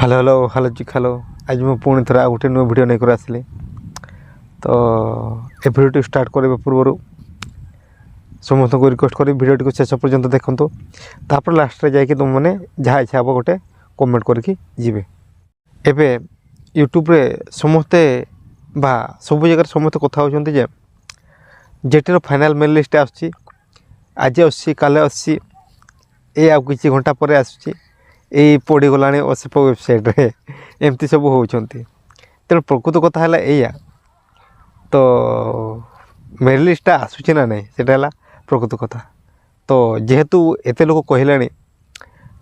Hello hello hello जी hello आज मैं पुणी थोड़ा गोटे नुआ भिडियो नहीं कर आसली तो ए भिडियो स्टार्ट करने पूर्व समस्त को रिक्वेस्ट करी भिडियो को शेष पर्यंत देखो तापर लास्ट रे जाकि तुम मैंने जहाँ इच्छा हम गोटे कमेंट करके जीवे एबे यूट्यूब रे समस्ते बा सब जगह समस्त कथा होचंती जे जेटीर फाइनल मेल लिस्ट आसुची आज आसुची काले आसुची ए आ किछि घंटा पर आसुची ये पड़गला असेप वेबसाइट रे एमती सब होती तेणु प्रकृत कथा है या तो मेल लिस्ट आसूची ना नहीं सेटा प्रकृत कथा तो जेहेतु एत लोक कहले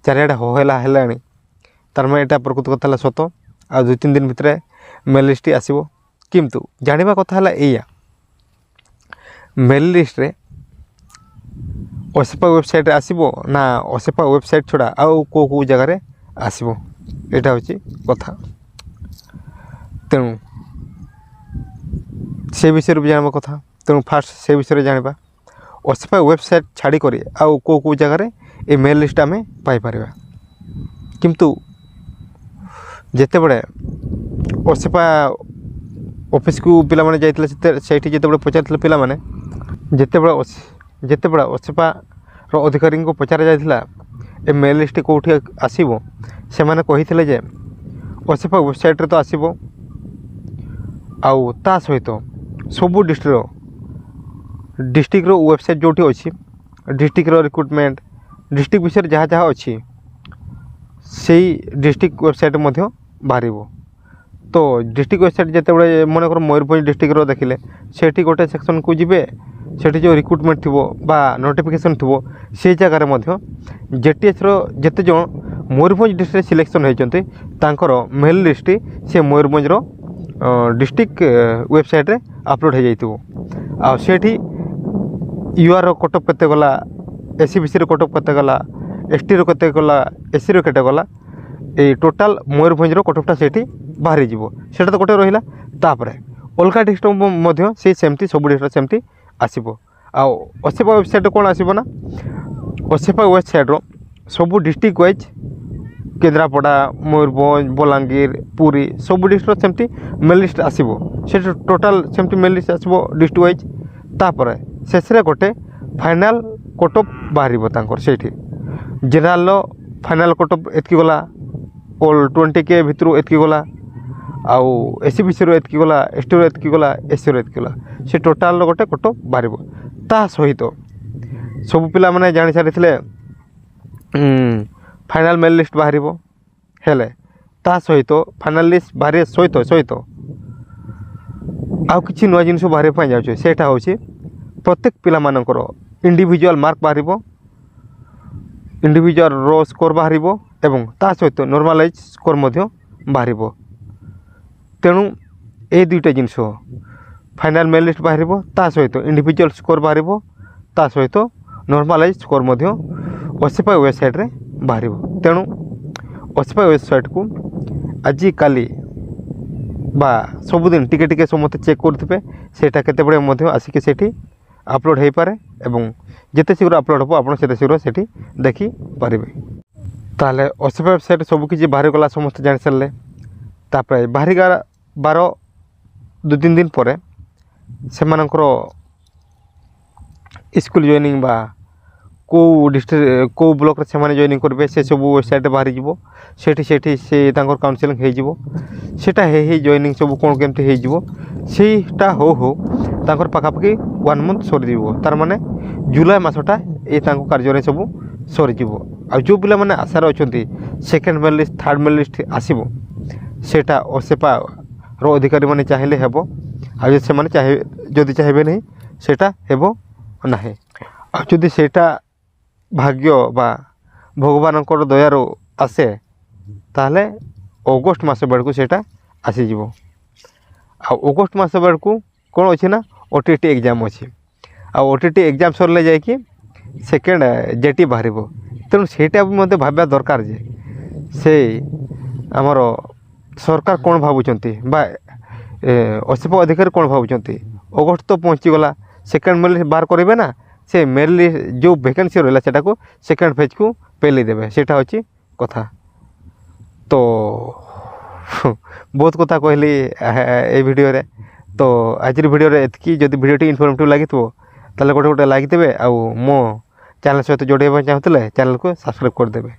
चारिआडे होहला है तार मैं यहाँ प्रकृत कथा है सत आ 2-3 दिन भितर मेल लिस्ट आसो किंतु जाना कथा है या मेल लिस्ट रे असेपा वेबसाइट आसबो ना असेपा वेबसाइट छड़ा आउ को जगार आसबो एटा होची कथा तेणु से विषय भी जानबा कथा तेणु फास्ट से विषय जानबा असेपा वेबसाइट छाड़ी करी आउ को जगार ए मेल लिस्ट आम पाई परिबा किंतु जेते बड़े असेपा ऑफिस को पिला माने जाइतले सेठी जेते बड़े पचारतले पिला माने जेते बड़ा असेपा अधिकारी को पचार जाइथिला ए मेल लिस्ट कोठी आसीबो से माने कहिथिले जे असेपा वेबसाइट रे तो आसीबो आउ ता सहित सबु डिस्ट्रिक्ट रो वेबसाइट जोठी अछि डिस्ट्रिक्ट रो रिक्रुटमेंट डिस्ट्रिक्ट विषय जहाँ जहाँ अछि सेही डिस्ट्रिक्ट वेबसाइट मध्य बाहरिबो तो डिस्ट्रिक्ट वेबसाइट जेते बड़े मन कर मयूरभंज डिस्ट्रिक्ट रो देखिले सेठी गोटे सेक्शन को जिबे सेठी जो रिक्रुटमेंट थी बा नोटिफिकेशन थी से जगार जेटीएस जेते जन मयूरभंज डिस्ट्रिक्ट सिलेक्शन होती मेल लिस्ट से मयूरभंज डिस्ट्रिक्ट वेबसाइट रे अपलोड हो जाइए आठी यूआर कटअप केते गला एससीबीसी रो कटअप केते गला एसटी रो केते गला एससी रो केते गला ए टोटाल मयूरभंज रो कटअपटा सेठी बाहरी जीवो सेटा तो गोटे रहिला तापरे अलगा डिस्ट्रिक्ट मध्य से सेमती सब डिस्ट्रिक्ट सेमती आसबो असेपा वेबसाइट कौन आसबो ना असेपा वेबसाइट रो सबू डिस्ट्रिक्ट वाइज केन्द्रापड़ा मयूरभंज बलांगीर पुरी सब डिस्ट्रिक्ट सेमती मेल लिस्ट आसबो से टोटाल सेमती मेल लिस्ट आसबो डिस्ट्रिक्ट वाइज तापर शेष गोटे फाइनाल कटअप बाहर तांकर सेठी जनरल फाइनाल कटअप एतकी गला ऑल 20K भितर एतकी गला आउ एससीबीसी रो एतकी गला एसटी रो एतकी गला एससी रो एतकी गला से टोटाल गोटे कटअप बाहर ता सहित सब पिला माने जानि सारिथिले फाइनाल मेल लिस्ट बाहर हेले ता सहित फाइनाल लिस्ट बाहर सहित आउ किछि नुआ जिनिस बाहर पा जाउछ सेटा होछि प्रत्येक पिला मानकर इंडिविजुअल मार्क बाहर इंडिविजुअल रो स्कोर बाहर एवं ता सहित नॉर्मलाइज स्कोर मध्य बाहर तेणु ए दुईटा जिनिस फाइनाल मेल लिस्ट बाहर ता सहित इंडिविजुअल स्कोर बाहर ता सहित नॉर्मलाइज स्कोर मध्य असेपा वेबसाइट रे बाहर तेणु असेपा वेबसाइट को आज काली बा सबुदिन टिके टिके समस्त चेक करुथे सेटा केते बड़े मध्य आसिक सेठी अपलोड हो पारे एवं जेते शीघ्र अपलोड हो आपन सेते शीघ्र सेठी देखि पारिबे ताले असेपा वेबसाइट सब किछि बाहर गला समस्त जानि सरले तापर बाहरी 2-3 दिन पर से स्कूल जॉइनिंग बा को डिस्ट्रिक्ट को ब्लॉक रे से जॉइनिंग करबे से सब वेबसाइट बाहरी जीवो सेठी से तांकर काउंसलिंग हे जीवो सेटा हे जॉइनिंग सब कोन केमते हे जीवो सेटा हो तांकर पाखापाखि 1 मंथ सरी जीवो तार माने जुलाई मासटा ए तांको कार्य रे सब सरी जीवो आ जो पिला माने आशार अछंती second mail list third mail list आसीबो सेटा असेपा रो अधिकारी माने चाहिले हेबो आ से माने चाहे जदि चाहेबे नहीं सेटा हेबो नाही आ जदि सेटा भाग्य बा भगवान दयारो आसे ताले अगस्ट मास बेड़कू सेटा आसी जीवो आ अगस्ट मास बेड़कू कौन अच्छे ना ओटीटी एग्जाम अच्छे आ ओटीटी एग्जाम सरले जाए कि सेकेंड जेटी बाहर तेणु सेटा भी मत भाबा दरकार जे से आमर सरकार कौन भावुंट बा असेपा अधिकारी कौन भावुंट अगस्ट तो पहुँचीगला सेकेंड मेल बाहर करेंगे ना से मेल लिस्ट जो वैकेंसी रहा सेटा को सेकेंड फेज को पेली देवे सेटा होची कथा तो ବହୁତ କଥା କହିଲି ଏଇ ଭିଡ଼ିଓରେ। ତ ଆଜିର ଭିଡ଼ିଓରେ ଏତିକି। ଯଦି ଭିଡ଼ିଓଟି ଇନଫର୍ମେଟିଭ୍ ଲାଗିଥିବ ତାହେଲେ ଗୋଟେ ଲାଇକ୍ ଦେବେ, ଆଉ ମୋ ଚ୍ୟାନେଲ୍ ସହିତ ଯୋଡ଼ିବା ପାଇଁ ଚାହୁଁଥିଲେ ଚ୍ୟାନେଲ୍କୁ ସବସ୍କ୍ରାଇବ୍ କରିଦେବେ।